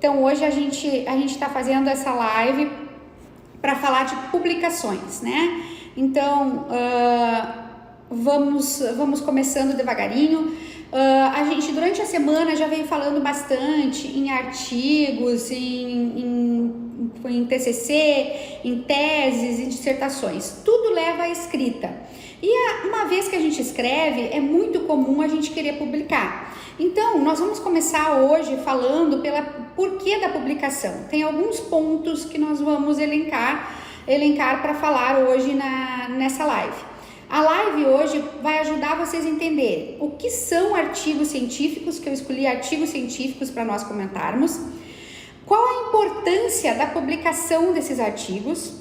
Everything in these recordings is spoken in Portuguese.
Então hoje a gente está fazendo essa live para falar de publicações, né? Então vamos começando devagarinho. A gente durante a semana já veio falando bastante em artigos, em TCC, em teses, em dissertações. Tudo leva à escrita. E uma vez que a gente escreve, é muito comum a gente querer publicar. Então, nós vamos começar hoje falando pela porquê da publicação. Tem alguns pontos que nós vamos elencar para falar hoje nessa live. A live hoje vai ajudar vocês a entenderem o que são artigos científicos, que eu escolhi artigos científicos para nós comentarmos, qual a importância da publicação desses artigos,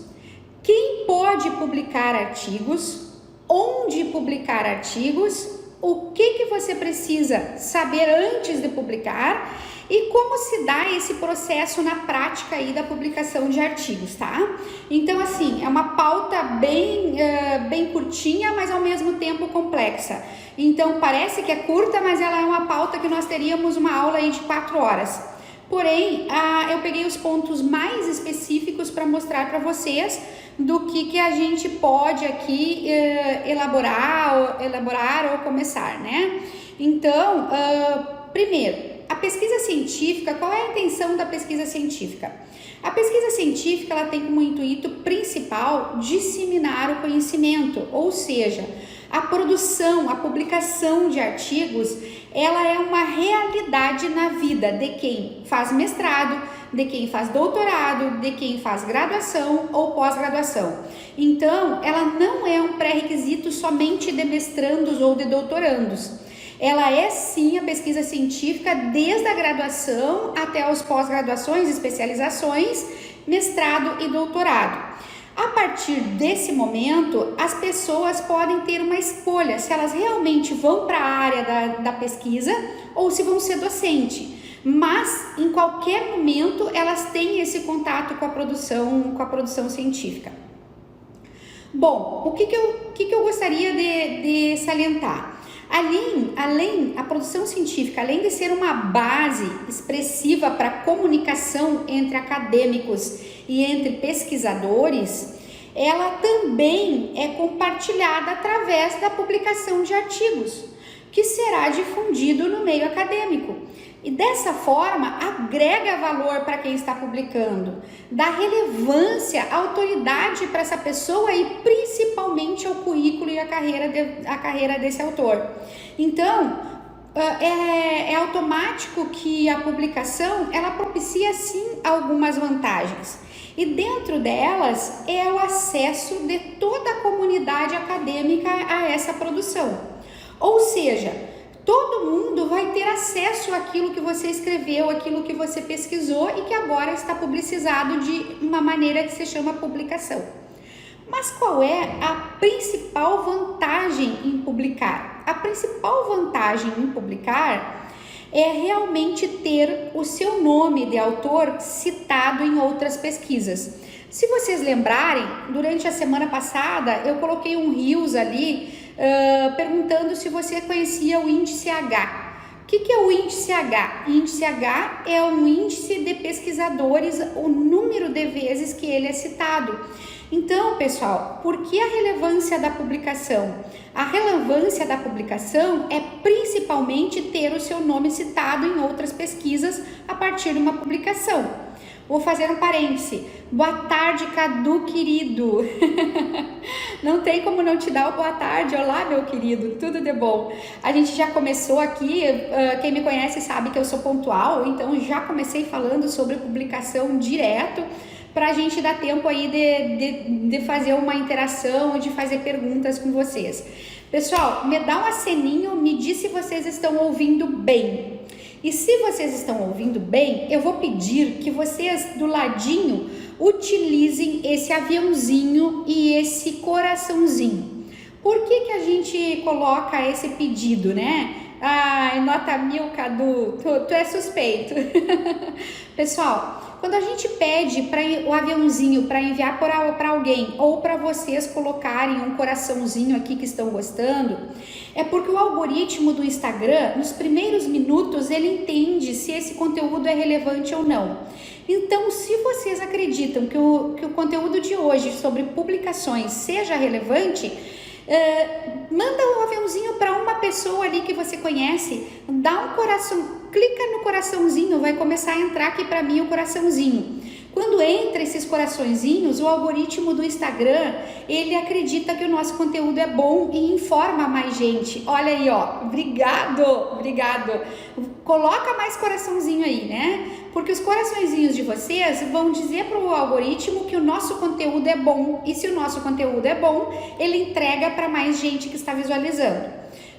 quem pode publicar artigos, onde publicar artigos, o que você precisa saber antes de publicar e como se dá esse processo na prática aí da publicação de artigos, tá? Então, assim, é uma pauta bem curtinha, mas ao mesmo tempo complexa. Então, parece que é curta, mas ela é uma pauta que nós teríamos uma aula aí de 4 horas. Porém, eu peguei os pontos mais específicos para mostrar para vocês do que a gente pode aqui elaborar ou começar, né? Então, primeiro, a pesquisa científica, qual é a intenção da pesquisa científica? A pesquisa científica, ela tem como intuito principal disseminar o conhecimento, ou seja, a produção, a publicação de artigos, ela é uma realidade na vida de quem faz mestrado, de quem faz doutorado, de quem faz graduação ou pós-graduação. Então, ela não é um pré-requisito somente de mestrandos ou de doutorandos. Ela é sim a pesquisa científica desde a graduação até as pós-graduações, especializações, mestrado e doutorado. A partir desse momento, as pessoas podem ter uma escolha se elas realmente vão para a área da pesquisa ou se vão ser docente. Mas, em qualquer momento, elas têm esse contato com a produção científica. Bom, o que eu gostaria de salientar? Além a produção científica, além de ser uma base expressiva para a comunicação entre acadêmicos e entre pesquisadores, ela também é compartilhada através da publicação de artigos, que será difundido no meio acadêmico. E dessa forma, agrega valor para quem está publicando, dá relevância, autoridade para essa pessoa e principalmente ao currículo e a carreira desse autor. Então, é automático que a publicação, ela propicia sim algumas vantagens. E dentro delas é o acesso de toda a comunidade acadêmica a essa produção. Ou seja, todo mundo vai ter acesso àquilo que você escreveu, àquilo que você pesquisou e que agora está publicizado de uma maneira que se chama publicação. Mas qual é a principal vantagem em publicar? A principal vantagem em publicar é realmente ter o seu nome de autor citado em outras pesquisas. Se vocês lembrarem, durante a semana passada eu coloquei um Reels ali perguntando se você conhecia o índice H. O que é o índice H? Índice H é um índice de pesquisadores, o número de vezes que ele é citado. Então, pessoal, por que a relevância da publicação? A relevância da publicação é principalmente ter o seu nome citado em outras pesquisas a partir de uma publicação. Vou fazer um parêntese. Boa tarde, Cadu, querido. Não tem como não te dar o boa tarde. Olá, meu querido, tudo de bom. A gente já começou aqui, quem me conhece sabe que eu sou pontual, então já comecei falando sobre publicação direto, para a gente dar tempo aí de fazer uma interação, de fazer perguntas com vocês. Pessoal, me dá um aceninho, me diz se vocês estão ouvindo bem. E se vocês estão ouvindo bem, eu vou pedir que vocês do ladinho utilizem esse aviãozinho e esse coraçãozinho. Por que a gente coloca esse pedido, né? Ai, nota 1000, Cadu, tu é suspeito. Pessoal, quando a gente pede para o aviãozinho para enviar para alguém ou para vocês colocarem um coraçãozinho aqui que estão gostando, é porque o algoritmo do Instagram, nos primeiros minutos, ele entende se esse conteúdo é relevante ou não. Então, se vocês acreditam que o conteúdo de hoje sobre publicações seja relevante, manda um aviãozinho para uma pessoa ali que você conhece, dá um coração, clica no coraçãozinho, vai começar a entrar aqui para mim o coraçãozinho. Quando entra esses coraçõezinhos, o algoritmo do Instagram, ele acredita que o nosso conteúdo é bom e informa mais gente. Olha aí, ó, obrigado. Coloca mais coraçãozinho aí, né? Porque os coraçõezinhos de vocês vão dizer para o algoritmo que o nosso conteúdo é bom. E se o nosso conteúdo é bom, ele entrega para mais gente que está visualizando.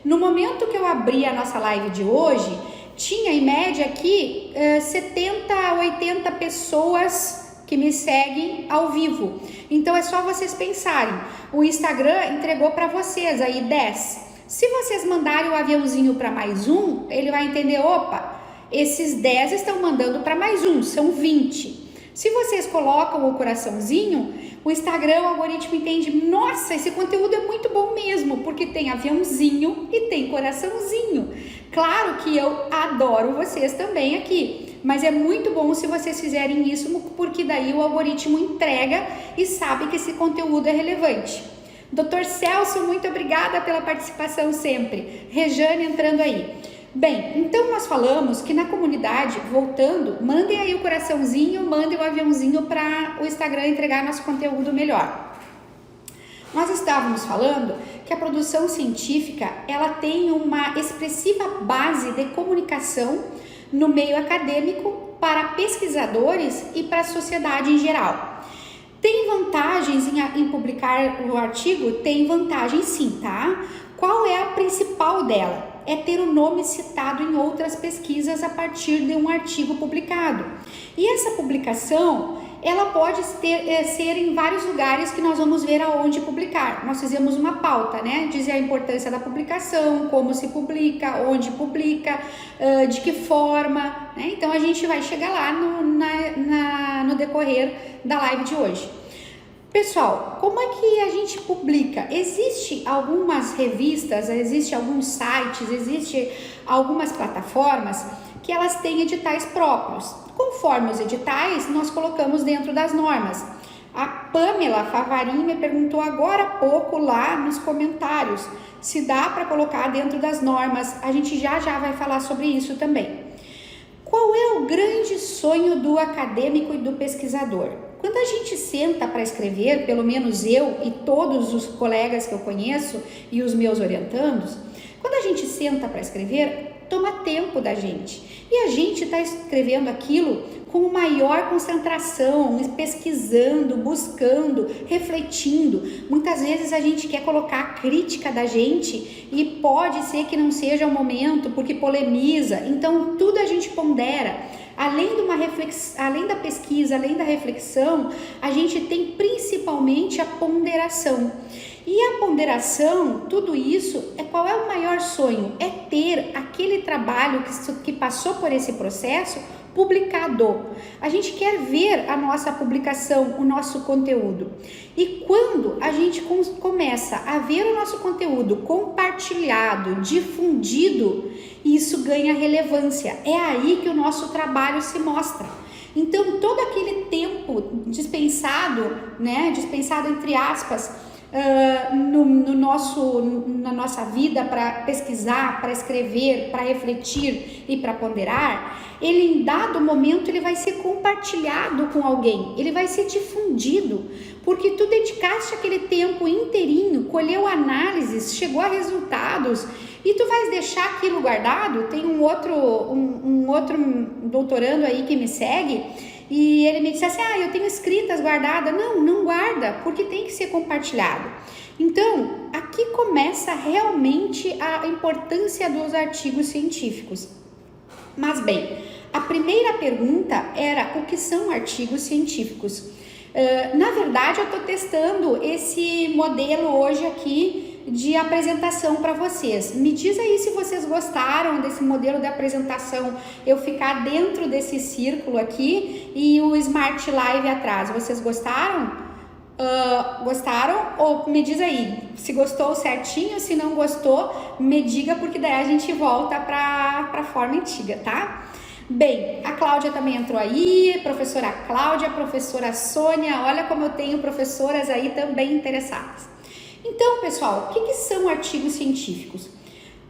No momento que eu abri a nossa live de hoje, tinha em média aqui 70 a 80 pessoas que me seguem ao vivo. Então é só vocês pensarem, o Instagram entregou para vocês aí 10. Se vocês mandarem o aviãozinho para mais um, ele vai entender, opa, esses 10 estão mandando para mais um, são 20. Se vocês colocam o coraçãozinho, o Instagram, o algoritmo entende, nossa, esse conteúdo é muito bom mesmo, porque tem aviãozinho e tem coraçãozinho. Claro que eu adoro vocês também aqui, mas é muito bom se vocês fizerem isso, porque daí o algoritmo entrega e sabe que esse conteúdo é relevante. Dr. Celso, muito obrigada pela participação sempre. Rejane entrando aí. Bem, então nós falamos que na comunidade, voltando, mandem aí o coraçãozinho, mandem o aviãozinho para o Instagram entregar nosso conteúdo melhor. Nós estávamos falando que a produção científica, ela tem uma expressiva base de comunicação no meio acadêmico para pesquisadores e para a sociedade em geral. Tem vantagens em publicar o artigo? Tem vantagem sim, tá? Qual é a principal dela? É ter o nome citado em outras pesquisas a partir de um artigo publicado. E essa publicação, ela pode ser em vários lugares que nós vamos ver aonde publicar. Nós fizemos uma pauta, né? Dizer a importância da publicação, como se publica, onde publica, de que forma, né? Então a gente vai chegar lá no decorrer da live de hoje. Pessoal, como é que a gente publica? Existe algumas revistas, existe alguns sites, existe algumas plataformas que elas têm editais próprios. Conforme os editais, nós colocamos dentro das normas. A Pamela Favarin me perguntou agora há pouco lá nos comentários se dá para colocar dentro das normas. A gente já vai falar sobre isso também. Qual é o grande sonho do acadêmico e do pesquisador? Quando a gente senta para escrever, pelo menos eu e todos os colegas que eu conheço e os meus orientandos, quando a gente senta para escrever, toma tempo da gente. E a gente está escrevendo aquilo com maior concentração, pesquisando, buscando, refletindo. Muitas vezes a gente quer colocar a crítica da gente e pode ser que não seja o momento, porque polemiza. Então, tudo a gente pondera. Além da pesquisa, além da reflexão, a gente tem principalmente a ponderação. E a ponderação, tudo isso, qual é o maior sonho? É ter aquele trabalho que passou por esse processo publicado. A gente quer ver a nossa publicação, o nosso conteúdo. E quando a gente começa a ver o nosso conteúdo compartilhado, difundido, isso ganha relevância. É aí que o nosso trabalho se mostra. Então, todo aquele tempo dispensado, né, dispensado entre aspas, na nossa vida para pesquisar, para escrever, para refletir e para ponderar, ele em dado momento ele vai ser compartilhado com alguém, ele vai ser difundido, porque tu dedicaste aquele tempo inteirinho, colheu análises, chegou a resultados e tu vais deixar aquilo guardado. Tem um outro doutorando aí que me segue e ele me disse assim, eu tenho escritas guardadas. Não guarda, porque tem que ser compartilhado. Então, aqui começa realmente a importância dos artigos científicos. Mas bem, a primeira pergunta era o que são artigos científicos? Na verdade, eu estou testando esse modelo hoje aqui de apresentação para vocês. Me diz aí se vocês gostaram desse modelo de apresentação, eu ficar dentro desse círculo aqui e o Smart Live atrás. Vocês gostaram? Gostaram? Ou me diz aí se gostou certinho, se não gostou, me diga, porque daí a gente volta para a forma antiga, tá? Bem, a Cláudia também entrou aí, professora Cláudia, professora Sônia, olha como eu tenho professoras aí também interessadas. Então, pessoal, o que são artigos científicos?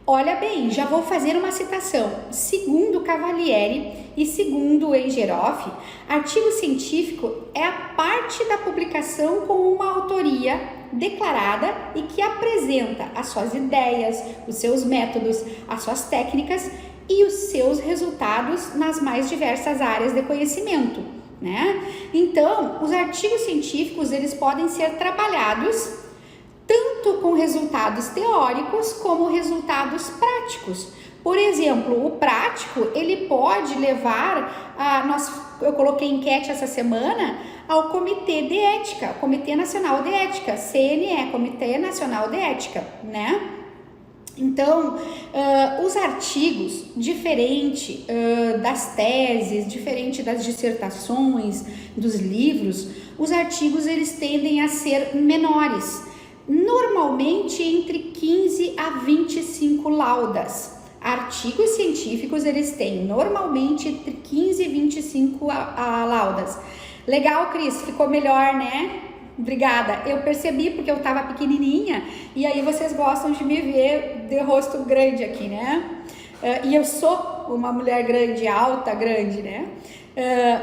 Olha bem, já vou fazer uma citação. Segundo Cavalieri e segundo Engeroff, artigo científico é a parte da publicação com uma autoria declarada e que apresenta as suas ideias, os seus métodos, as suas técnicas e os seus resultados nas mais diversas áreas de conhecimento, né? Então, os artigos científicos, eles podem ser trabalhados tanto com resultados teóricos como resultados práticos. Por exemplo, o prático, ele pode levar eu coloquei enquete essa semana ao Comitê de Ética, Comitê Nacional de Ética, CNE, Comitê Nacional de Ética, né? Então, os artigos, diferente das teses, diferente das dissertações, dos livros, os artigos, eles tendem a ser menores, normalmente entre 15 a 25 laudas. Artigos científicos, eles têm normalmente entre 15 e 25 laudas. Legal, Cris, ficou melhor, né? Obrigada. Eu percebi porque eu tava pequenininha e aí vocês gostam de me ver de rosto grande aqui, né? E eu sou uma mulher grande, alta, grande, né?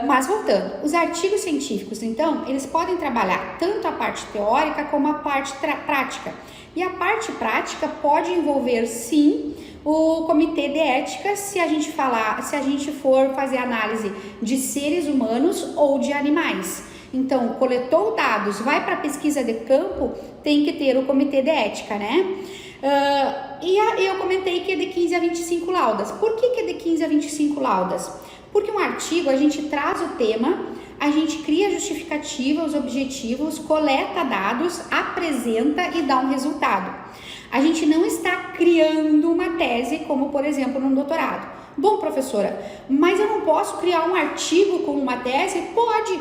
Mas voltando, os artigos científicos, então, eles podem trabalhar tanto a parte teórica como a parte prática. E a parte prática pode envolver, sim, o comitê de ética, se a gente for fazer análise de seres humanos ou de animais. Então, coletou dados, vai para pesquisa de campo, tem que ter o comitê de ética, né? E eu comentei que é de 15 a 25 laudas. Por que é de 15 a 25 laudas? Porque um artigo, a gente traz o tema, a gente cria a justificativa, os objetivos, coleta dados, apresenta e dá um resultado. A gente não está criando uma tese, como por exemplo num doutorado. Bom, professora, mas eu não posso criar um artigo com uma tese? Pode.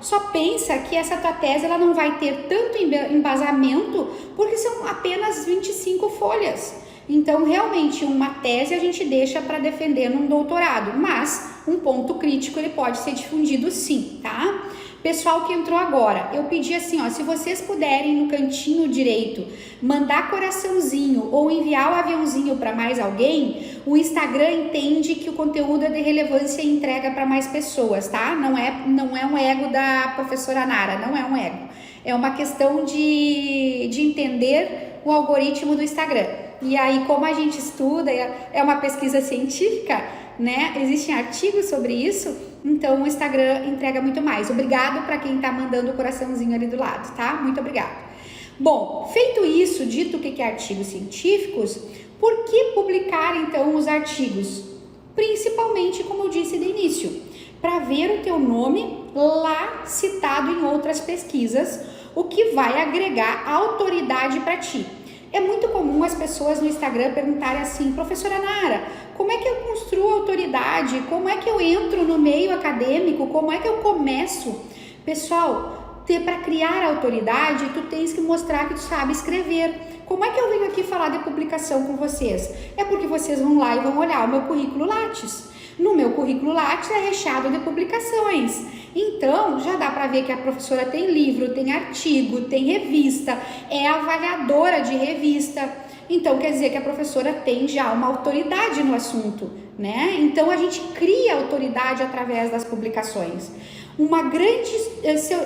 Só pensa que essa tua tese ela não vai ter tanto embasamento porque são apenas 25 folhas. Então, realmente, uma tese a gente deixa para defender num doutorado, mas um ponto crítico ele pode ser difundido sim, tá? Pessoal que entrou agora, eu pedi assim, ó, se vocês puderem no cantinho direito mandar coraçãozinho ou enviar o aviãozinho para mais alguém, o Instagram entende que o conteúdo é de relevância e entrega para mais pessoas, tá? Não é um ego da professora Nara, não é um ego. É uma questão de entender o algoritmo do Instagram. E aí, como a gente estuda, é uma pesquisa científica, né? Existem artigos sobre isso, então o Instagram entrega muito mais. Obrigado para quem tá mandando o coraçãozinho ali do lado, tá? Muito obrigada. Bom, feito isso, dito o que é artigos científicos, por que publicar então os artigos? Principalmente, como eu disse de início, para ver o teu nome lá citado em outras pesquisas, o que vai agregar autoridade para ti. É muito comum as pessoas no Instagram perguntarem assim, professora Nara, como é que eu construo autoridade? Como é que eu entro no meio acadêmico? Como é que eu começo? Pessoal, para criar autoridade, tu tens que mostrar que tu sabe escrever. Como é que eu venho aqui falar de publicação com vocês? É porque vocês vão lá e vão olhar o meu currículo Lattes. No meu currículo Lattes é recheado de publicações. Então, já dá para ver que a professora tem livro, tem artigo, tem revista, é avaliadora de revista. Então, quer dizer que a professora tem já uma autoridade no assunto, né? Então, a gente cria autoridade através das publicações. Uma grande,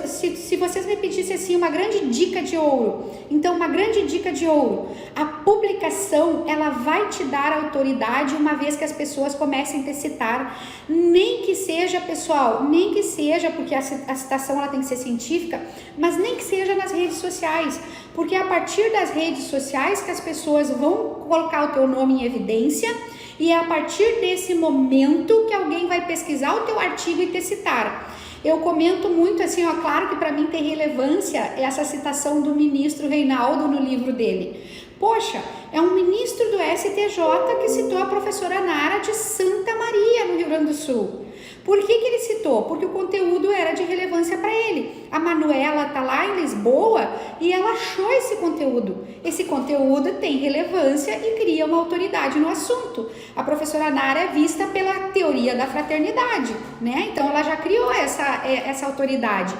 se vocês me pedissem assim, uma grande dica de ouro, então uma grande dica de ouro, a publicação ela vai te dar autoridade uma vez que as pessoas comecem a te citar, nem que seja pessoal, nem que seja porque a citação ela tem que ser científica, mas nem que seja nas redes sociais, porque é a partir das redes sociais que as pessoas vão colocar o teu nome em evidência E é a partir desse momento que alguém vai pesquisar o teu artigo e te citar. Eu comento muito assim, ó, claro que para mim tem relevância essa citação do ministro Reinaldo no livro dele. Poxa, é um ministro do STJ que citou a professora Nara de Santa Maria, no Rio Grande do Sul. Por que ele citou? Porque o conteúdo era de relevância para ele. A Manuela tá lá em Lisboa e ela achou esse conteúdo. Esse conteúdo tem relevância e cria uma autoridade no assunto. A professora Nara é vista pela teoria da fraternidade, né? Então ela já criou essa autoridade.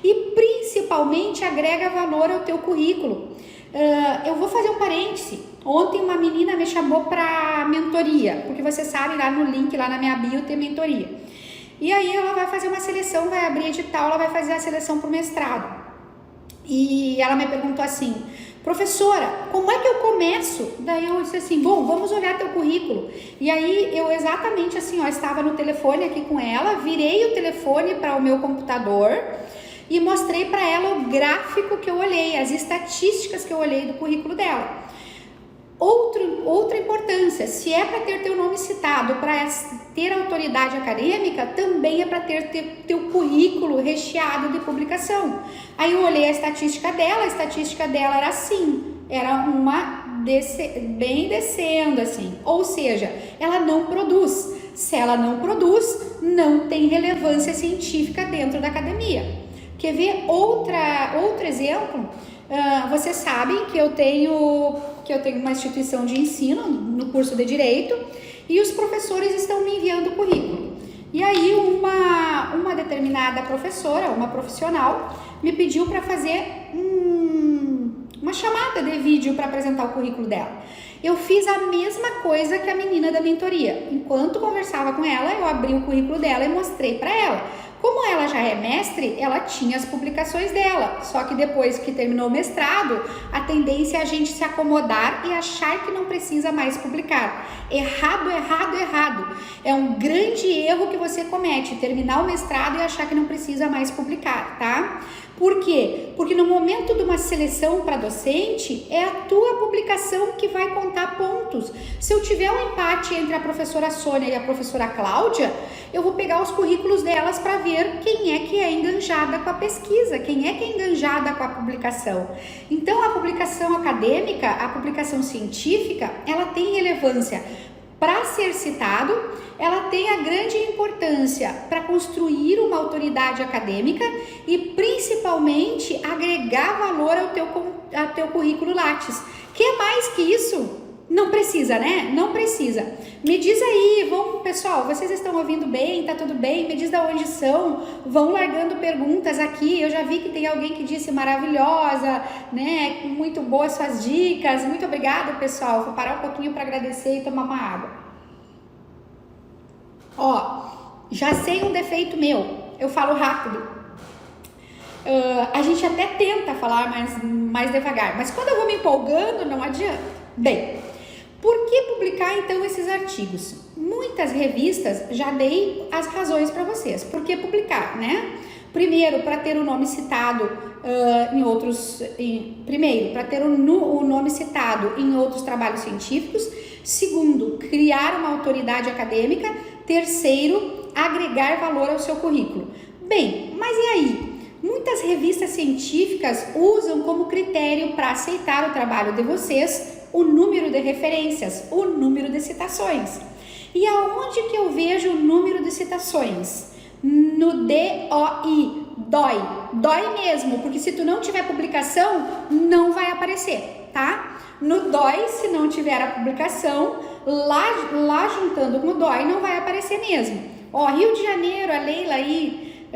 E principalmente agrega valor ao teu currículo. Eu vou fazer um parêntese. Ontem uma menina me chamou para mentoria, porque você sabe, lá no link, lá na minha bio, tem mentoria. E aí ela vai fazer uma seleção, vai abrir edital, ela vai fazer a seleção para o mestrado. E ela me perguntou assim, professora, como é que eu começo? Daí eu disse assim, bom, vamos olhar teu currículo. E aí eu exatamente assim, ó, estava no telefone aqui com ela, virei o telefone para o meu computador e mostrei para ela o gráfico que eu olhei, as estatísticas que eu olhei do currículo dela. Outra importância, se é para ter teu nome citado, para ter autoridade acadêmica, também é para ter teu currículo recheado de publicação. Aí eu olhei a estatística dela era assim, era uma bem descendo assim, ou seja, ela não produz. Se ela não produz, não tem relevância científica dentro da academia. Quer ver outro exemplo? Vocês sabem que eu tenho uma instituição de ensino no curso de Direito e os professores estão me enviando o currículo. E aí uma determinada professora, uma profissional, me pediu para fazer uma chamada de vídeo para apresentar o currículo dela. Eu fiz a mesma coisa que a menina da mentoria. Enquanto conversava com ela, eu abri o currículo dela e mostrei para ela. Como ela já é mestre, ela tinha as publicações dela, só que depois que terminou o mestrado, a tendência é a gente se acomodar e achar que não precisa mais publicar. Errado. É um grande erro que você comete, terminar o mestrado e achar que não precisa mais publicar, tá? Por quê? Porque no momento de uma seleção para docente, é a tua publicação que vai contar pontos. Se eu tiver um empate entre a professora Sônia e a professora Cláudia, eu vou pegar os currículos delas para ver quem é que é enganjada com a pesquisa, quem é que é enganjada com a publicação. Então, a publicação acadêmica, a publicação científica, ela tem relevância para ser citado, ela tem a grande importância para construir uma autoridade acadêmica e principalmente agregar valor ao teu currículo Lattes. Quer mais que isso? Não precisa, né? Não precisa. Me diz aí, pessoal, vocês estão ouvindo bem? Tá tudo bem? Me diz de onde são, vão largando perguntas aqui. Eu já vi que tem alguém que disse maravilhosa, né? Muito boas suas dicas. Muito obrigada, pessoal. Vou parar um pouquinho para agradecer e tomar uma água. Ó, já sei um defeito meu, eu falo rápido. A gente até tenta falar mais devagar, mas quando eu vou me empolgando, não adianta. Bem, por que publicar então esses artigos? Muitas revistas, já dei as razões para vocês. Por que publicar, né? Primeiro, para ter o nome citado para ter o nome citado em outros trabalhos científicos. Segundo, criar uma autoridade acadêmica. Terceiro, agregar valor ao seu currículo. Bem, mas e aí? Muitas revistas científicas usam como critério para aceitar o trabalho de vocês o número de referências, o número de citações. E aonde que eu vejo o número de citações? No DOI, dói mesmo, porque se tu não tiver publicação, não vai aparecer, tá? No DOI, se não tiver a publicação, lá juntando com o DOI, não vai aparecer mesmo. Ó, Rio de Janeiro, a Leila aí,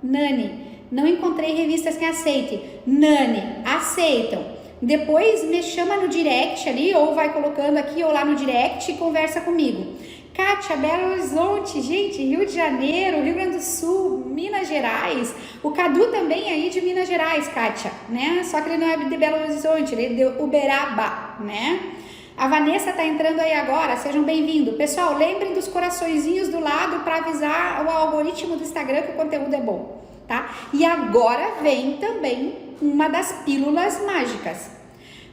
Nani, não encontrei revistas que aceitem. Nani, aceitam. Depois me chama no direct ali, ou vai colocando aqui ou lá no direct e conversa comigo. Kátia, Belo Horizonte, gente, Rio de Janeiro, Rio Grande do Sul, Minas Gerais. O Cadu também é aí de Minas Gerais, Kátia, né? Só que ele não é de Belo Horizonte, ele é de Uberaba, né? A Vanessa tá entrando aí agora, sejam bem-vindos. Pessoal, lembrem dos coraçõezinhos do lado para avisar o algoritmo do Instagram que o conteúdo é bom, tá? E agora vem também uma das pílulas mágicas.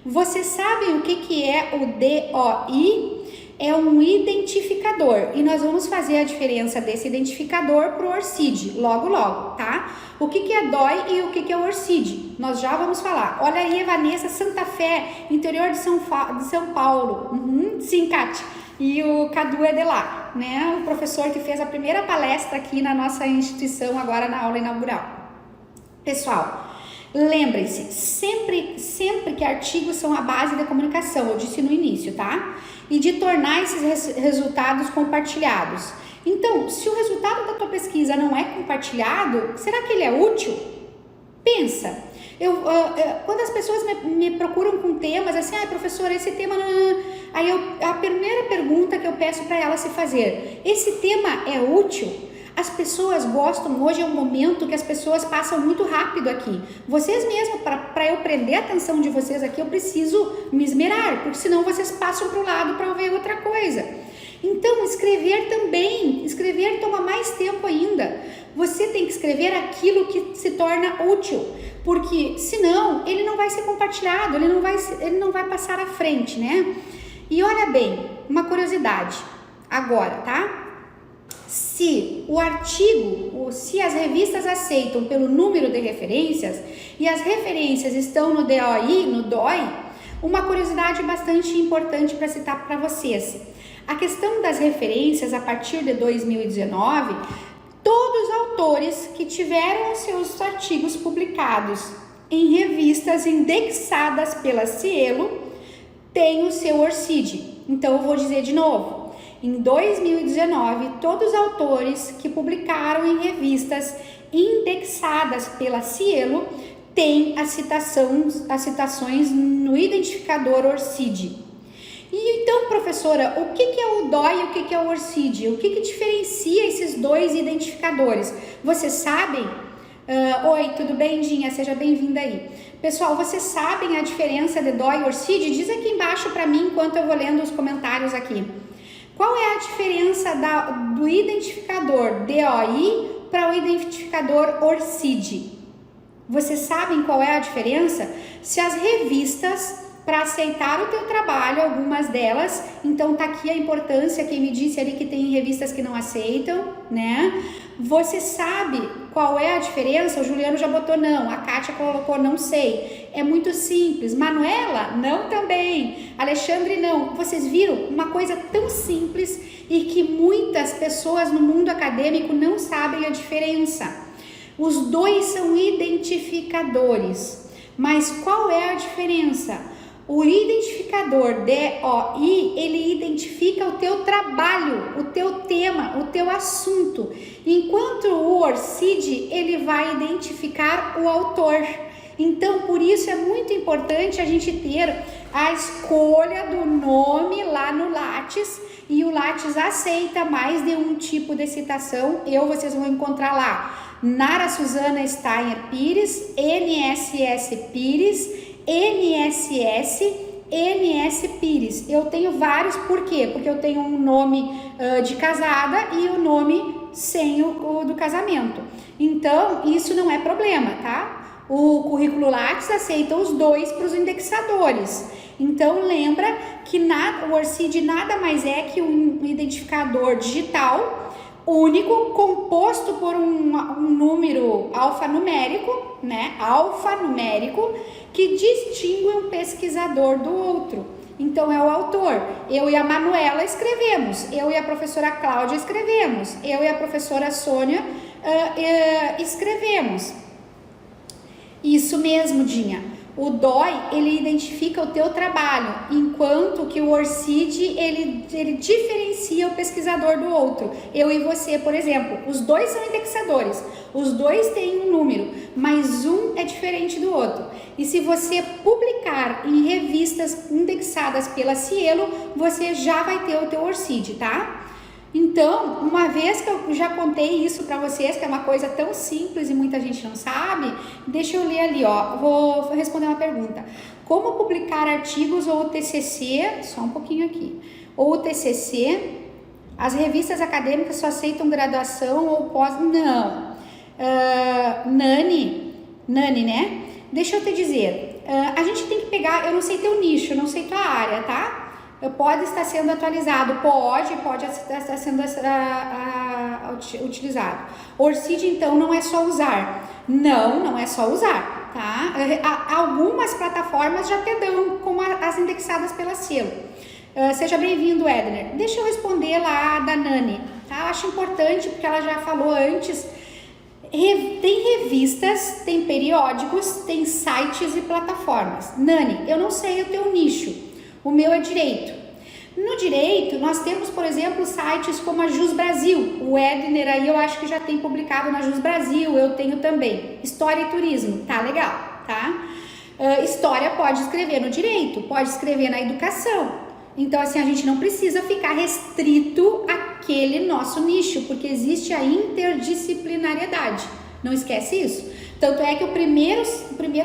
Vocês sabem o que é o DOI? é um identificador e nós vamos fazer a diferença desse identificador para o ORCID logo, tá? O que é DOI e o que é o ORCID? Nós já vamos falar. Olha aí, Vanessa, Santa Fé, interior de São Paulo. Sim, Kátia. E o Cadu é de lá, né? O professor que fez a primeira palestra aqui na nossa instituição agora na aula inaugural. Pessoal, lembrem-se, sempre que artigos são a base da comunicação, eu disse no início, tá? E de tornar esses resultados compartilhados. Então, se o resultado da tua pesquisa não é compartilhado, será que ele é útil? Pensa. Quando as pessoas me procuram com temas assim, professora, esse tema aí a primeira pergunta que eu peço para ela se fazer, esse tema é útil? As pessoas gostam, hoje é um momento que as pessoas passam muito rápido aqui. Vocês mesmos, para eu prender a atenção de vocês aqui, eu preciso me esmerar, porque senão vocês passam para o lado para ver outra coisa. Então, escrever toma mais tempo ainda. Você tem que escrever aquilo que se torna útil, porque senão ele não vai ser compartilhado, ele não vai passar à frente, né? E olha bem, uma curiosidade agora, tá? Se o artigo, se as revistas aceitam pelo número de referências e as referências estão no DOI, uma curiosidade bastante importante para citar para vocês. A questão das referências a partir de 2019, todos os autores que tiveram seus artigos publicados em revistas indexadas pela Cielo têm o seu ORCID. Então eu vou dizer de novo. Em 2019, todos os autores que publicaram em revistas indexadas pela Cielo têm as citações no identificador ORCID. E então, professora, o que é o DOI e o que é o ORCID? O que diferencia esses dois identificadores? Vocês sabem? Oi, tudo bem, Dinha? Seja bem-vinda aí. Pessoal, vocês sabem a diferença de DOI e ORCID? Diz aqui embaixo para mim enquanto eu vou lendo os comentários aqui. Qual é a diferença do identificador DOI para o identificador ORCID? Vocês sabem qual é a diferença? Se as revistas, para aceitar o teu trabalho, algumas delas, então tá aqui a importância, quem me disse ali que tem revistas que não aceitam, né? Você sabe qual é a diferença? O Juliano já botou não, a Kátia colocou não sei. É muito simples. Manuela, não também. Alexandre, não. Vocês viram uma coisa tão simples e que muitas pessoas no mundo acadêmico não sabem a diferença. Os dois são identificadores, mas qual é a diferença? O identificador DOI, ele identifica o teu trabalho, o teu tema, o teu assunto, enquanto o ORCID, ele vai identificar o autor. Então, por isso é muito importante a gente ter a escolha do nome lá no Lattes, e o Lattes aceita mais de um tipo de citação. Vocês vão encontrar lá Nara Suzana Steiner Pires, NSS Pires, NS Pires. Eu tenho vários, por quê? Porque eu tenho um nome de casada e o nome sem o do casamento. Então, isso não é problema, tá? O currículo Lattes aceita os dois para os indexadores. Então, lembra que o ORCID nada mais é que um identificador digital único, composto por um número alfanumérico, né? Alfanumérico, que distingue um pesquisador do outro. Então, é o autor. Eu e a Manuela escrevemos, eu e a professora Cláudia escrevemos, eu e a professora Sônia escrevemos. Isso mesmo, Dinha. O DOI, ele identifica o teu trabalho, enquanto que o ORCID, ele diferencia o pesquisador do outro. Eu e você, por exemplo, os dois são indexadores, os dois têm um número, mas um é diferente do outro. E se você publicar em revistas indexadas pela Cielo, você já vai ter o teu ORCID, tá? Então, uma vez que eu já contei isso para vocês, que é uma coisa tão simples e muita gente não sabe, deixa eu ler ali, ó, vou responder uma pergunta. Como publicar artigos ou o TCC, só um pouquinho aqui, ou o TCC, as revistas acadêmicas só aceitam graduação ou pós, não. Nani, né? Deixa eu te dizer, a gente tem que pegar, eu não sei teu nicho, eu não sei tua área, tá? Pode estar sendo atualizado, pode estar sendo utilizado. Orcídea, então, não é só usar. Não é só usar, tá? Algumas plataformas já te dão como as indexadas pela selo. Seja bem-vindo, Edner. Deixa eu responder lá da Nani, tá? Eu acho importante, porque ela já falou antes. Tem revistas, tem periódicos, tem sites e plataformas. Nani, eu não sei o teu nicho, o meu é direito. No direito, nós temos, por exemplo, sites como a Jus Brasil. O Edner aí eu acho que já tem publicado na Jus Brasil, eu tenho também. História e turismo, tá legal, tá? História pode escrever no direito, pode escrever na educação. Então, assim, a gente não precisa ficar restrito àquele nosso nicho, porque existe a interdisciplinariedade. Não esquece isso? Tanto é que o primeiro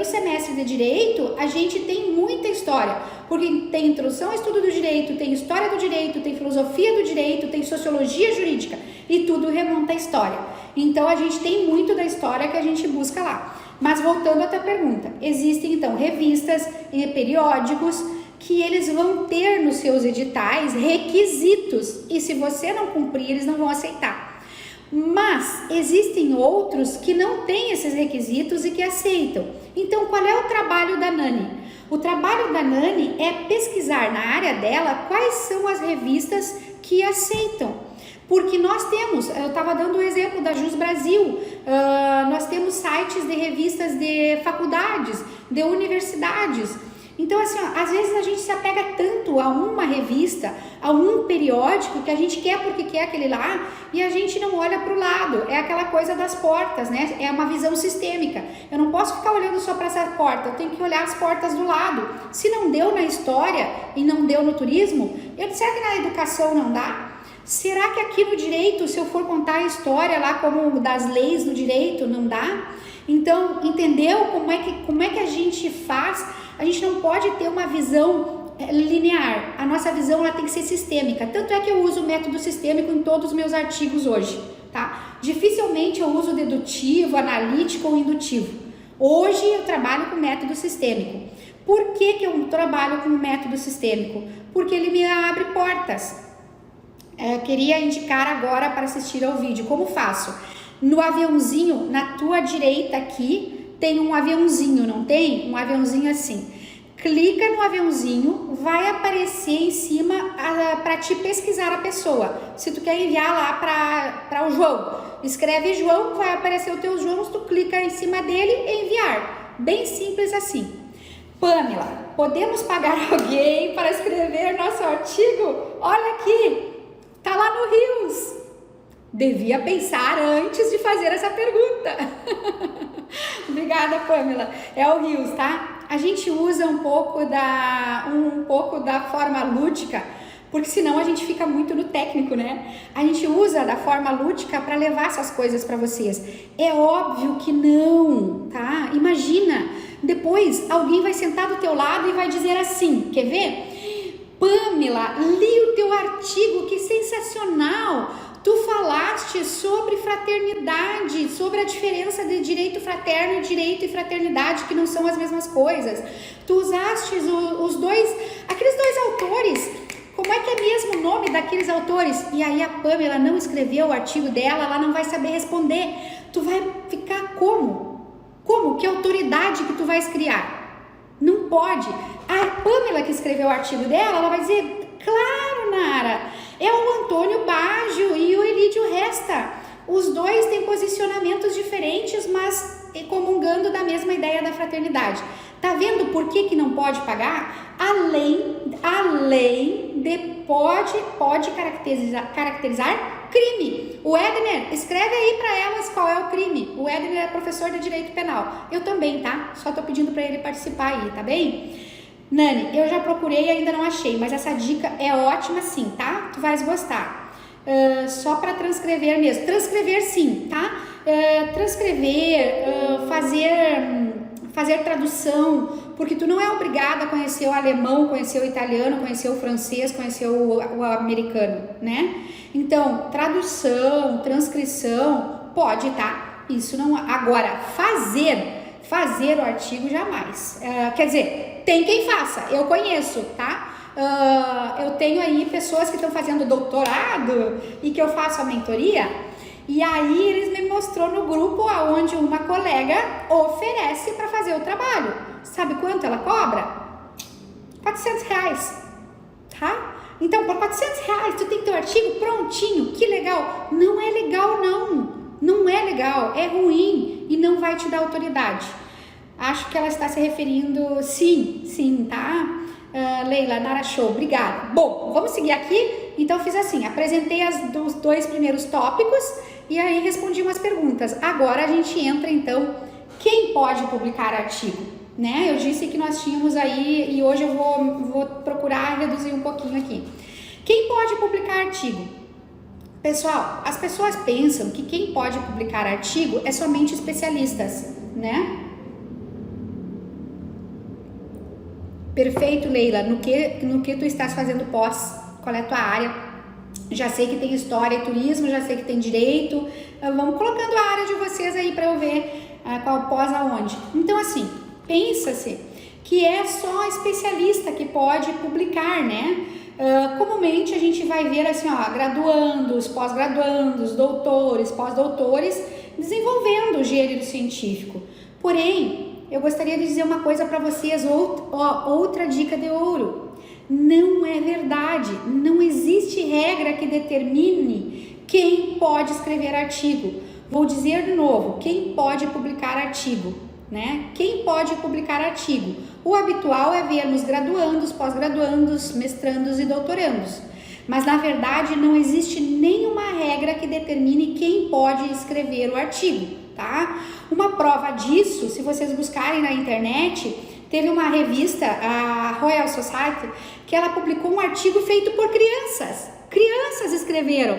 semestre de Direito, a gente tem muita história, porque tem introdução ao estudo do direito, tem história do direito, tem filosofia do direito, tem sociologia jurídica, e tudo remonta à história. Então, a gente tem muito da história que a gente busca lá. Mas voltando à tua pergunta, existem, então, revistas e periódicos que eles vão ter nos seus editais requisitos, e se você não cumprir, eles não vão aceitar. Mas existem outros que não têm esses requisitos e que aceitam. Então, qual é o trabalho da Nani? O trabalho da Nani é pesquisar na área dela quais são as revistas que aceitam. Porque nós temos, eu estava dando o exemplo da Jus Brasil, nós temos sites de revistas de faculdades, de universidades. Então, assim, ó, às vezes a gente se apega tanto a uma revista, a um periódico, que a gente quer porque quer aquele lá, e a gente não olha para o lado. É aquela coisa das portas, né? É uma visão sistêmica. Eu não posso ficar olhando só para essa porta, eu tenho que olhar as portas do lado. Se não deu na história e não deu no turismo, será que na educação não dá? Será que aqui no direito, se eu for contar a história lá como das leis do direito, não dá? Então, entendeu como é que a gente faz? A gente não pode ter uma visão linear. A nossa visão ela tem que ser sistêmica. Tanto é que eu uso o método sistêmico em todos os meus artigos hoje, tá? Dificilmente eu uso dedutivo, analítico ou indutivo. Hoje eu trabalho com método sistêmico. Por que eu trabalho com o método sistêmico? Porque ele me abre portas. Queria indicar agora para assistir ao vídeo. Como faço? No aviãozinho, na tua direita aqui, tem um aviãozinho, não tem? Um aviãozinho assim. Clica no aviãozinho, vai aparecer em cima para te pesquisar a pessoa. Se tu quer enviar lá para o João, escreve João, vai aparecer o teu João, tu clica em cima dele e enviar. Bem simples assim. Pamela, podemos pagar alguém para escrever nosso artigo? Olha aqui, tá lá no Rios. Devia pensar antes de fazer essa pergunta. Obrigada, Pamela. É o Rios, tá? A gente usa um pouco da forma lúdica, porque senão a gente fica muito no técnico, né? A gente usa da forma lúdica para levar essas coisas para vocês. É óbvio que não, tá? Imagina, depois alguém vai sentar do teu lado e vai dizer assim, quer ver? Pamela, li o teu artigo, que sensacional! Tu falaste sobre fraternidade, sobre a diferença de direito fraterno e direito e fraternidade, que não são as mesmas coisas. Tu usaste aqueles dois autores. Como é que é mesmo o nome daqueles autores? E aí a Pamela não escreveu o artigo dela, ela não vai saber responder. Tu vai ficar como? Como? Que autoridade que tu vais criar? Não pode. A Pamela que escreveu o artigo dela, ela vai dizer, claro, Nara, é o Antônio Baggio e o Elídio Resta. Os dois têm posicionamentos diferentes, mas comungando da mesma ideia da fraternidade. Tá vendo por que não pode pagar? Além de pode caracterizar crime. O Edner, escreve aí para elas qual é o crime. O Edner é professor de direito penal. Eu também, tá? Só tô pedindo para ele participar aí, tá bem? Nani, eu já procurei e ainda não achei, mas essa dica é ótima sim, tá? Tu vais gostar. Só para transcrever mesmo. Transcrever sim, tá? Fazer tradução, porque tu não é obrigada a conhecer o alemão, conhecer o italiano, conhecer o francês, conhecer o americano, né? Então, tradução, transcrição, pode, tá? Isso não... Agora, fazer o artigo jamais. Quer dizer, tem quem faça, eu conheço, tá? Eu tenho aí pessoas que estão fazendo doutorado e que eu faço a mentoria, e aí eles me mostrou no grupo aonde uma colega oferece para fazer o trabalho. Sabe quanto ela cobra? R$400, tá? Então, por R$400, tu tem teu artigo prontinho, que legal. Não é legal, não é legal, é ruim e não vai te dar autoridade. Acho que ela está se referindo, sim, tá? Leila, Nara Show, obrigada. Bom, vamos seguir aqui. Então, fiz assim, apresentei os 2 primeiros tópicos e aí respondi umas perguntas. Agora a gente entra, então, quem pode publicar artigo? Né? Eu disse que nós tínhamos aí, e hoje eu vou procurar reduzir um pouquinho aqui. Quem pode publicar artigo? Pessoal, as pessoas pensam que quem pode publicar artigo é somente especialistas, né? Perfeito, Leila. No que tu estás fazendo pós? Qual é a tua área? Já sei que tem história e turismo, já sei que tem direito. Vamos colocando a área de vocês aí para eu ver qual pós aonde. Então, assim, pensa-se que é só especialista que pode publicar, né? Comumente a gente vai ver assim, ó, graduandos, pós-graduandos, doutores, pós-doutores desenvolvendo o gênero científico. Porém, eu gostaria de dizer uma coisa para vocês, outra dica de ouro. Não é verdade, não existe regra que determine quem pode escrever artigo. Vou dizer de novo, quem pode publicar artigo, né? Quem pode publicar artigo? O habitual é vermos graduandos, pós-graduandos, mestrandos e doutorandos. Mas na verdade não existe nenhuma regra que determine quem pode escrever o artigo, tá? Uma prova disso, se vocês buscarem na internet, teve uma revista, a Royal Society, que ela publicou um artigo feito por crianças. Crianças escreveram,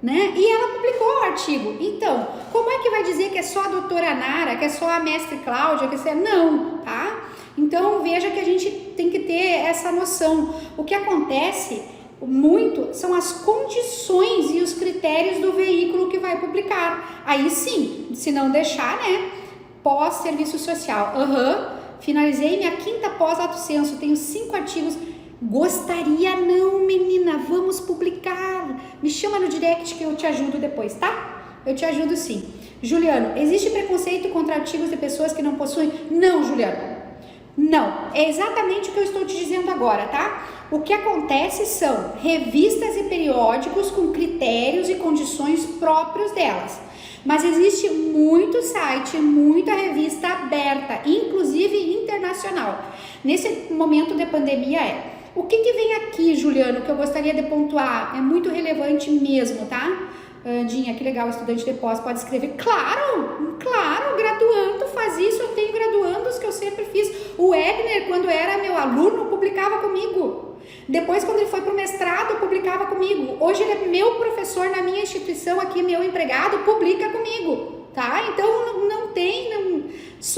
né? E ela publicou o artigo. Então, como é que vai dizer que é só a doutora Nara, que é só a mestre Cláudia, que é... Não, tá? Então, veja que a gente tem que ter essa noção. O que acontece muito são as condições e os critérios do veículo que vai publicar. Aí sim, se não deixar, né? Pós-serviço social. Finalizei minha 5ª pós-lato sensu, tenho 5 artigos. Gostaria não, menina, vamos publicar. Me chama no direct que eu te ajudo depois, tá? Eu te ajudo sim. Juliano, existe preconceito contra artigos de pessoas que não possuem? Não, Juliano. Não, é exatamente o que eu estou te dizendo agora, tá? O que acontece são revistas e periódicos com critérios e condições próprios delas. Mas existe muito site, muita revista aberta, inclusive internacional. Nesse momento de pandemia o que vem aqui, Juliano, que eu gostaria de pontuar? É muito relevante mesmo, tá? Dinha, que legal, estudante de pós pode escrever. Claro, graduando faz isso, eu tenho graduandos que eu sempre fiz. O Egner, quando era meu aluno, publicava comigo. Depois, quando ele foi para o mestrado, publicava comigo. Hoje ele é meu professor na minha instituição aqui, meu empregado, publica comigo, tá? Então,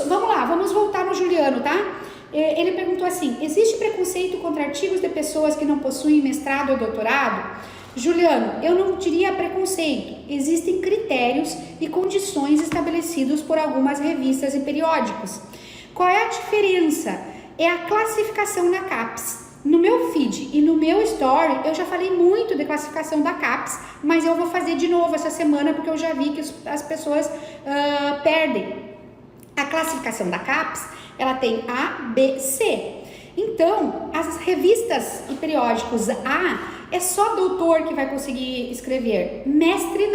vamos lá, vamos voltar no Juliano, tá? Ele perguntou assim, existe preconceito contra artigos de pessoas que não possuem mestrado ou doutorado? Juliano, eu não diria preconceito, existem critérios e condições estabelecidos por algumas revistas e periódicos. Qual é a diferença? É a classificação na CAPES. No meu feed e no meu story, eu já falei muito de classificação da CAPES, mas eu vou fazer de novo essa semana porque eu já vi que as pessoas perdem. A classificação da CAPES, ela tem A, B, C. Então, as revistas e periódicos A, é só doutor que vai conseguir escrever. Mestre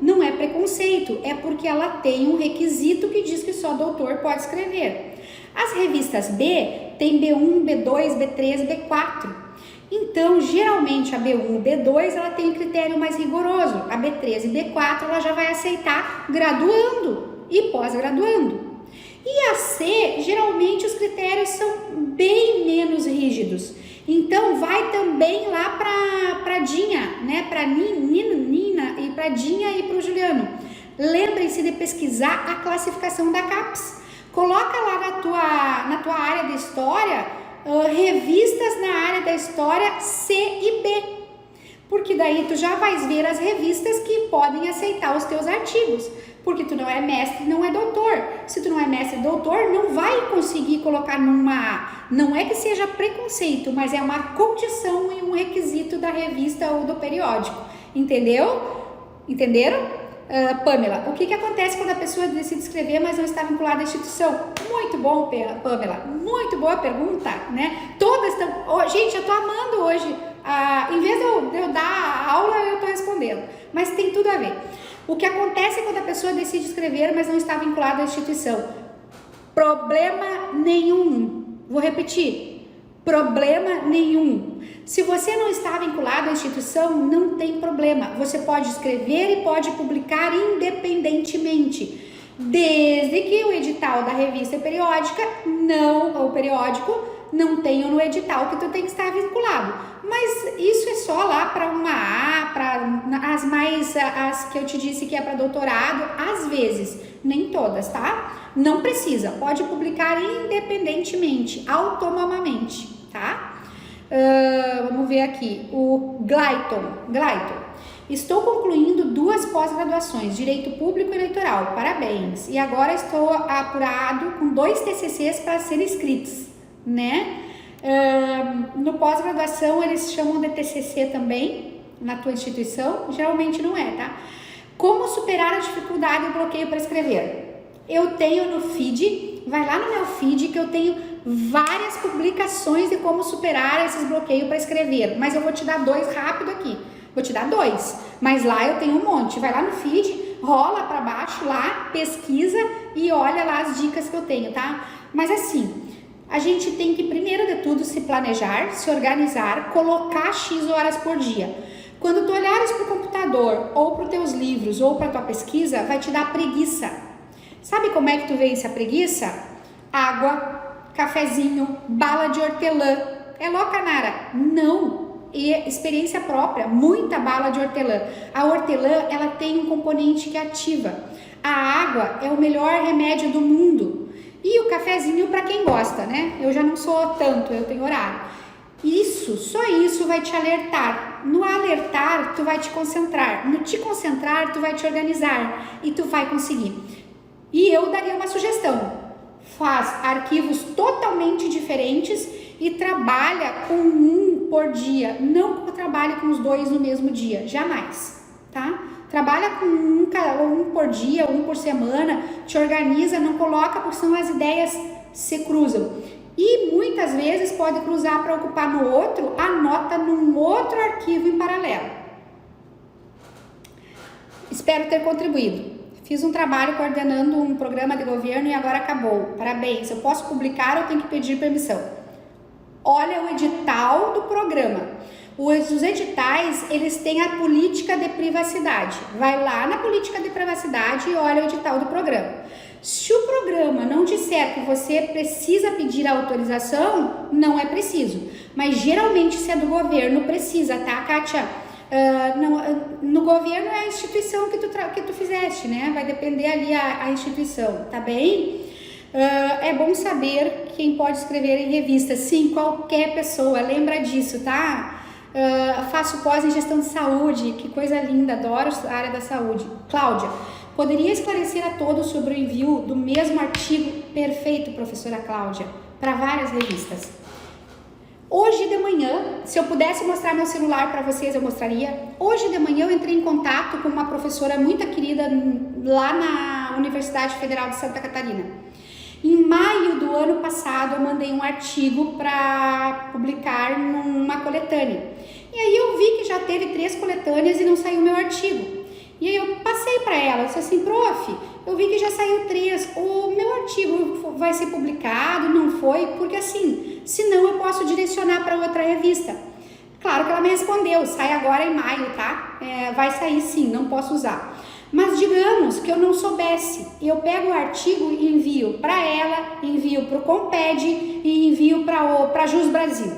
não é preconceito, é porque ela tem um requisito que diz que só doutor pode escrever. As revistas B tem B1, B2, B3, B4. Então, geralmente a B1 e B2 ela tem um critério mais rigoroso. A B3 e B4 ela já vai aceitar graduando e pós-graduando. E a C, geralmente os critérios são bem menos rígidos. Então, vai também lá para Dinha, né? Para Nina e para Dinha e para o Juliano. Lembrem-se de pesquisar a classificação da CAPES. Coloca lá na tua área de história, revistas na área da história C e B. Porque daí tu já vais ver as revistas que podem aceitar os teus artigos. Porque tu não é mestre, não é doutor. Se tu não é mestre e doutor, não vai conseguir colocar numa... Não é que seja preconceito, mas é uma condição e um requisito da revista ou do periódico. Entendeu? Entenderam? Pamela, o que acontece quando a pessoa decide escrever, mas não está vinculada à instituição? Muito bom, Pamela, muito boa pergunta, né? Todas estão... gente, eu tô amando hoje. Em vez de eu dar a aula, eu tô respondendo. Mas tem tudo a ver. O que acontece quando a pessoa decide escrever, mas não está vinculada à instituição? Problema nenhum. Vou repetir. Problema nenhum. Se você não está vinculado à instituição, não tem problema. Você pode escrever e pode publicar independentemente, desde que o edital da revista periódica o periódico não tenha no edital que tu tem que estar vinculado. Mas isso é só lá para uma A, para as que eu te disse que é para doutorado, às vezes, nem todas, tá? Não precisa, pode publicar independentemente, autonomamente, tá? Vamos ver aqui, o Glayton, estou concluindo 2 pós-graduações, Direito Público e Eleitoral, parabéns, e agora estou apurado com 2 TCCs para serem escritos, né? No pós-graduação eles chamam de TCC também, na tua instituição, geralmente não é, tá? Como superar a dificuldade e o bloqueio para escrever? Eu tenho no feed, vai lá no meu feed que eu tenho várias publicações de como superar esses bloqueios para escrever, mas eu vou te dar 2 rápido aqui, vou te dar 2, mas lá eu tenho um monte, vai lá no feed, rola para baixo lá, pesquisa e olha lá as dicas que eu tenho, tá? Mas assim, a gente tem que primeiro de tudo se planejar, se organizar, colocar X horas por dia. Quando tu olhares para o computador, ou para os teus livros, ou para a tua pesquisa, vai te dar preguiça. Sabe como é que tu vence a preguiça? Água, cafezinho, bala de hortelã. É louca, Nara? Não. E experiência própria, muita bala de hortelã. A hortelã, ela tem um componente que ativa. A água é o melhor remédio do mundo. E o cafezinho para quem gosta, né? Eu já não sou tanto, eu tenho horário. Isso, só isso vai te alertar. No alertar, tu vai te concentrar. No te concentrar, tu vai te organizar. E tu vai conseguir. E eu daria uma sugestão. Faz arquivos totalmente diferentes e trabalha com um por dia. Não trabalhe com os 2 no mesmo dia. Jamais, tá? Trabalha com um por dia, 1 por semana. Te organiza, não coloca porque senão as ideias se cruzam. E muitas vezes pode cruzar para ocupar no outro, anota num outro arquivo em paralelo. Espero ter contribuído. Fiz um trabalho coordenando um programa de governo e agora acabou. Parabéns. Eu posso publicar ou tenho que pedir permissão? Olha o edital do programa. Os editais, eles têm a política de privacidade. Vai lá na política de privacidade e olha o edital do programa. Se o programa não disser que você precisa pedir autorização, não é preciso. Mas geralmente se é do governo, precisa, tá, Kátia? No governo é a instituição que tu fizeste, né? Vai depender ali a instituição, tá bem? É bom saber quem pode escrever em revista. Sim, qualquer pessoa, lembra disso, tá? Faço pós em gestão de saúde, que coisa linda, adoro a área da saúde. Cláudia, poderia esclarecer a todos sobre o envio do mesmo artigo? Perfeito, professora Cláudia, para várias revistas. Hoje de manhã, se eu pudesse mostrar meu celular para vocês, eu mostraria. Hoje de manhã eu entrei em contato com uma professora muito querida lá na Universidade Federal de Santa Catarina. Em maio do ano passado, eu mandei um artigo para publicar numa coletânea. E aí eu vi que já teve 3 coletâneas e não saiu meu artigo. E aí eu passei para ela, eu disse assim, prof, eu vi que já saiu 3, o meu artigo vai ser publicado, não foi? Porque assim, senão eu posso direcionar para outra revista. Claro que ela me respondeu, sai agora em maio, tá? Vai sair sim, não posso usar. Mas digamos que eu não soubesse, eu pego o artigo e envio para ela, envio para o Comped e envio para a Jus Brasil.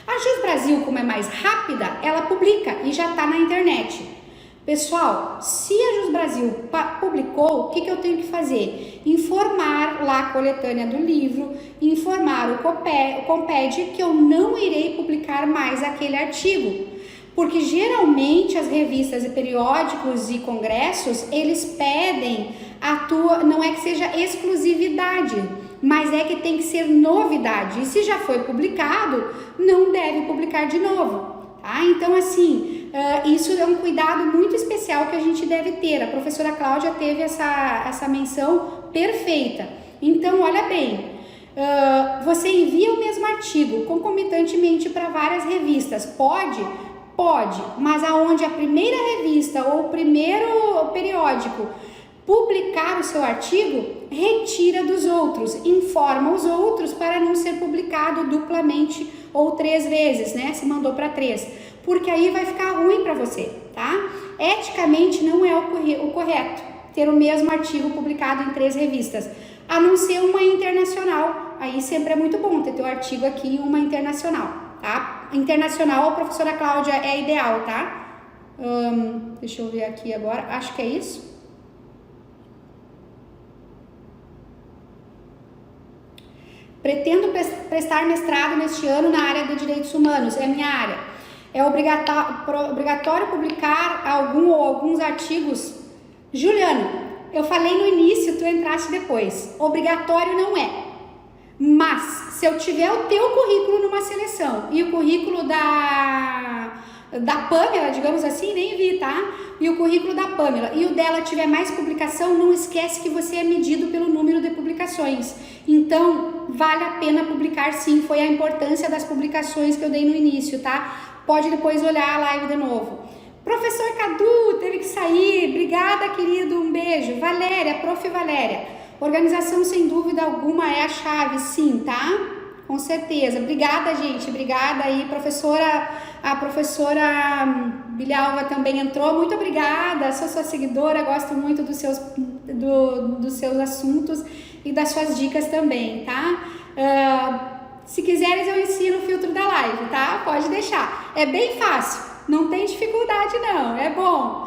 A Jus Brasil, como é mais rápida, ela publica e já está na internet. Pessoal, se a Jus Brasil publicou, o que eu tenho que fazer? Informar lá a coletânea do livro, informar o Comped que eu não irei publicar mais aquele artigo. Porque geralmente as revistas e periódicos e congressos, eles pedem não é que seja exclusividade, mas é que tem que ser novidade. E se já foi publicado, não deve publicar de novo, tá? Então, assim, isso é um cuidado muito especial que a gente deve ter. A professora Cláudia teve essa menção perfeita. Então, olha bem, você envia o mesmo artigo concomitantemente para várias revistas. Pode, mas aonde a primeira revista ou o primeiro periódico publicar o seu artigo, retira dos outros, informa os outros para não ser publicado duplamente ou 3 vezes, né? Se mandou para 3, porque aí vai ficar ruim para você, tá? Eticamente não é o correto ter o mesmo artigo publicado em 3 revistas, a não ser uma internacional. Aí sempre é muito bom ter teu artigo aqui em uma internacional, tá? Internacional, a professora Cláudia é ideal, tá? Deixa eu ver aqui agora, acho que é isso. Pretendo prestar mestrado neste ano na área de direitos humanos, é minha área. É obrigatório publicar algum ou alguns artigos? Juliano, eu falei no início, tu entraste depois. Obrigatório não é. Mas, se eu tiver o teu currículo numa seleção e o currículo da Pamela, digamos assim, nem vi, tá? E o currículo da Pamela e o dela tiver mais publicação, não esquece que você é medido pelo número de publicações. Então, vale a pena publicar sim, foi a importância das publicações que eu dei no início, tá? Pode depois olhar a live de novo. Professor Cadu, teve que sair, obrigada querido, um beijo. Valéria, prof. Valéria, organização sem dúvida alguma é a chave, sim, tá? Com certeza, obrigada gente, obrigada aí, a professora Bilhalva também entrou, muito obrigada, sou sua seguidora, gosto muito dos seus assuntos e das suas dicas também, tá? Se quiseres eu ensino o filtro da live, tá? Pode deixar, é bem fácil, não tem dificuldade não, é bom.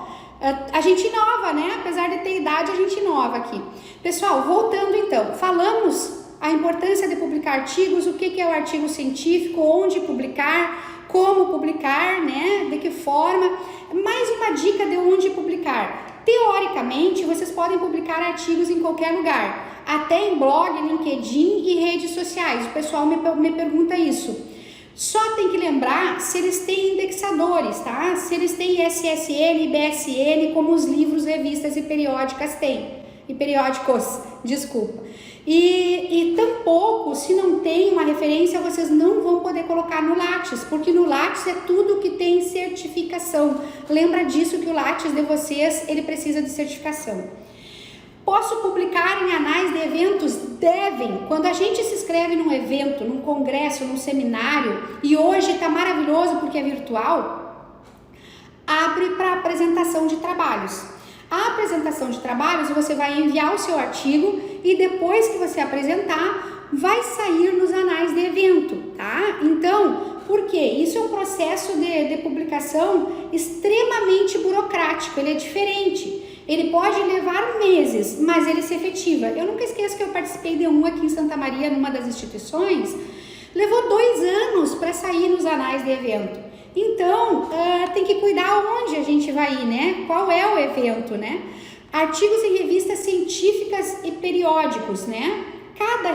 A gente inova, né? Apesar de ter idade, a gente inova aqui. Pessoal, voltando então, falamos a importância de publicar artigos, o que é o artigo científico, onde publicar, como publicar, né? De que forma. Mais uma dica de onde publicar. Teoricamente, vocês podem publicar artigos em qualquer lugar, até em blog, LinkedIn e redes sociais. O pessoal me pergunta isso. Só tem que lembrar se eles têm indexadores, tá? Se eles têm SSN, IBSN, como os livros, revistas e periódicas têm. E periódicos, desculpa. E tampouco, se não tem uma referência, vocês não vão poder colocar no Lattes, porque no Lattes é tudo que tem certificação. Lembra disso que o Lattes de vocês, ele precisa de certificação. Posso publicar em anais de eventos? Devem. Quando a gente se inscreve num evento, num congresso, num seminário, e hoje está maravilhoso porque é virtual, abre para apresentação de trabalhos. A apresentação de trabalhos, você vai enviar o seu artigo e depois que você apresentar, vai sair nos anais de evento, tá? Então, por quê? Isso é um processo de publicação extremamente burocrático, ele é diferente. Ele pode levar meses, mas ele se efetiva. Eu nunca esqueço que eu participei de um aqui em Santa Maria, numa das instituições, levou 2 anos para sair nos anais de evento. Então, tem que cuidar onde a gente vai ir, né? Qual é o evento, né? Artigos em revistas científicas e periódicos, né? Cada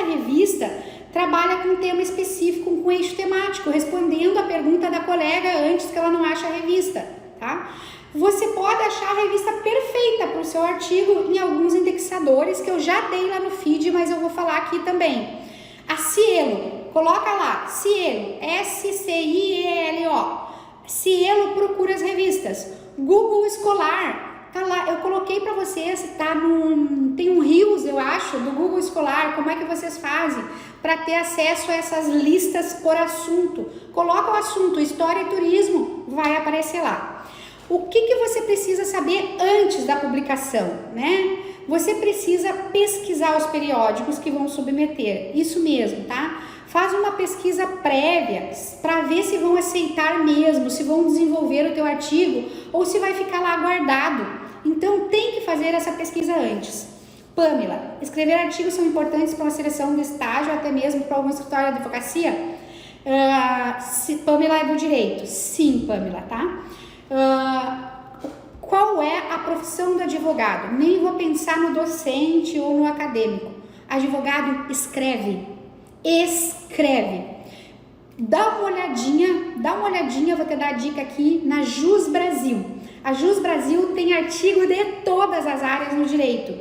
revista trabalha com um tema específico, com um eixo temático, respondendo a pergunta da colega antes que ela não ache a revista, tá? Você pode achar a revista perfeita para o seu artigo em alguns indexadores que eu já dei lá no feed, mas eu vou falar aqui também. A Cielo, coloca lá, Cielo, SCIELO. Cielo procura as revistas. Google Escolar, tá lá, eu coloquei para vocês, tá tem um Rios, eu acho, do Google Escolar, como é que vocês fazem para ter acesso a essas listas por assunto. Coloca o assunto História e Turismo, vai aparecer lá. O que você precisa saber antes da publicação, né? Você precisa pesquisar os periódicos que vão submeter, isso mesmo, tá? Faz uma pesquisa prévia para ver se vão aceitar mesmo, se vão desenvolver o teu artigo ou se vai ficar lá guardado. Então tem que fazer essa pesquisa antes. Pamela, escrever artigos são importantes para uma seleção de estágio, até mesmo para algum escritório de advocacia? Pamela é do direito? Sim, Pamela, tá? Qual é a profissão do advogado? Nem vou pensar no docente ou no acadêmico. Advogado escreve. Dá uma olhadinha, vou te dar a dica aqui na Jus Brasil. A Jus Brasil tem artigo de todas as áreas no direito.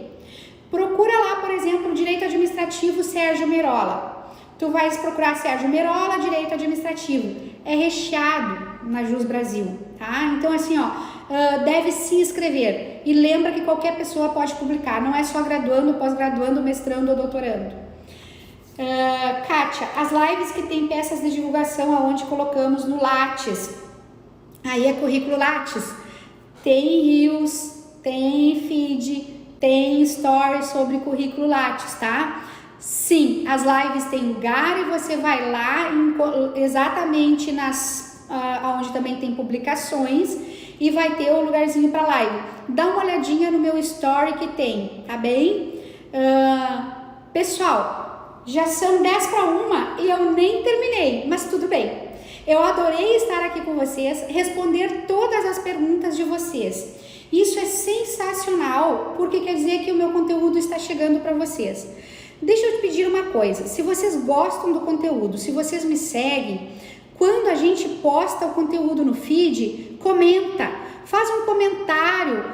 Procura lá, por exemplo, direito administrativo Sérgio Merola. Tu vais procurar Sérgio Merola, direito administrativo. É recheado na Jus Brasil, tá? Então, assim, ó, deve se inscrever. E lembra que qualquer pessoa pode publicar, não é só graduando, pós-graduando, mestrando ou doutorando. Kátia, as lives que tem peças de divulgação aonde colocamos no Lattes, aí é currículo Lattes, tem Reels, tem feed, tem stories sobre currículo Lattes, tá? Sim, as lives têm lugar e você vai lá exatamente onde também tem publicações e vai ter o lugarzinho para live. Dá uma olhadinha no meu story que tem, tá bem? Pessoal, já são 10:50 e eu nem terminei, mas tudo bem. Eu adorei estar aqui com vocês, responder todas as perguntas de vocês. Isso é sensacional, porque quer dizer que o meu conteúdo está chegando para vocês. Deixa eu te pedir uma coisa, se vocês gostam do conteúdo, se vocês me seguem, quando a gente posta o conteúdo no feed, comenta, faz um comentário,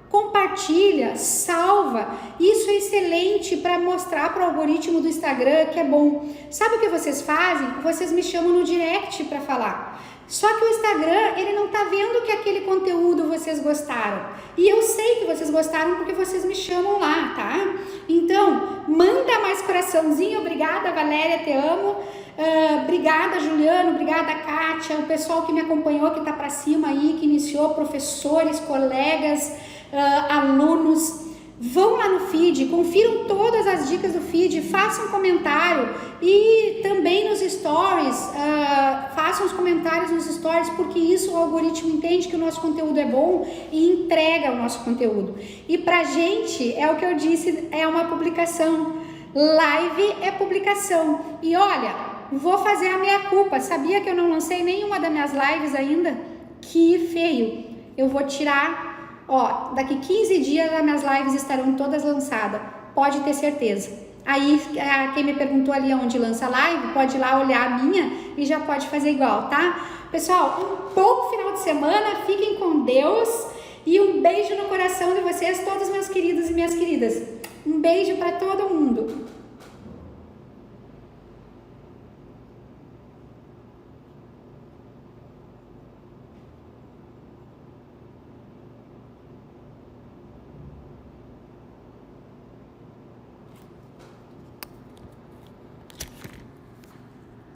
compartilha, salva. Isso é excelente para mostrar para o algoritmo do Instagram que é bom. Sabe o que vocês fazem? Vocês me chamam no direct para falar. Só que o Instagram, ele não tá vendo que aquele conteúdo vocês gostaram. E eu sei que vocês gostaram porque vocês me chamam lá, tá? Então, manda mais coraçãozinho. Obrigada, Valéria, te amo. Obrigada, Juliano, obrigada, Kátia, o pessoal que me acompanhou, que tá para cima aí, que iniciou, professores, colegas, alunos. Vão lá no feed, confiram todas as dicas do feed, façam um comentário e também nos stories, façam os comentários nos stories, porque isso o algoritmo entende que o nosso conteúdo é bom e entrega o nosso conteúdo. E pra gente, é o que eu disse, é uma publicação. Live é publicação. E olha, vou fazer a minha culpa. Sabia que eu não lancei nenhuma das minhas lives ainda? Que feio. Eu vou tirar. Ó, daqui 15 dias as minhas lives estarão todas lançadas, pode ter certeza. Aí, quem me perguntou ali onde lança a live, pode ir lá olhar a minha e já pode fazer igual, tá? Pessoal, um bom final de semana, fiquem com Deus e um beijo no coração de vocês, todos meus queridos e minhas queridas. Um beijo para todo mundo.